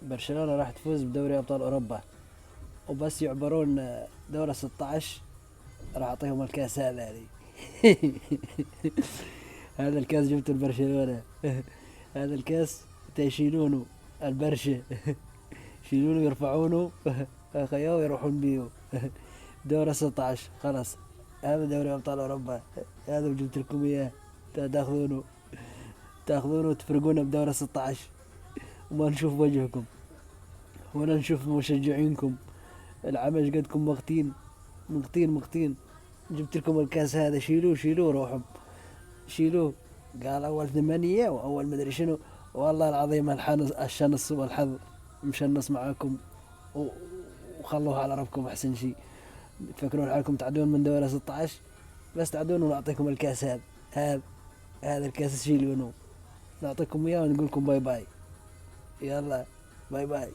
برشلونة راح تفوز بدوري ابطال اوروبا، وبس يعبرون دورة 16 راح اعطيهم الكاس هذا يعني. هذا الكاس جبته لبرشلونة. هذا الكاس تيشيلونه البرشة. يشيلونه يرفعونه. خياو يروحون بيه. دورة 16 خلاص. هذا دوري ابطال اوروبا، هذا جبت لكم اياه. تاخذونه، تاخذونه وتفرقونه بدورة 16، وما نشوف وجهكم ولا نشوف مشجعينكم. العمش قدكم مغتين مغتين مغتين. جبت لكم الكاس هذا، شيلوه شيلوه روحهم، شيلوه. قال اول ثمانية واول مدري شنو. والله العظيم الشنص والحظ مشنص معاكم، وخلوها على ربكم احسن شيء. تفكرون حالكم تعدون من دورة 16؟ بس تعدون ونعطيكم الكاس هذا. هذا هذا الكاس شيلونه، نعطيكم اياه ونقول لكم باي باي. يلا باي باي.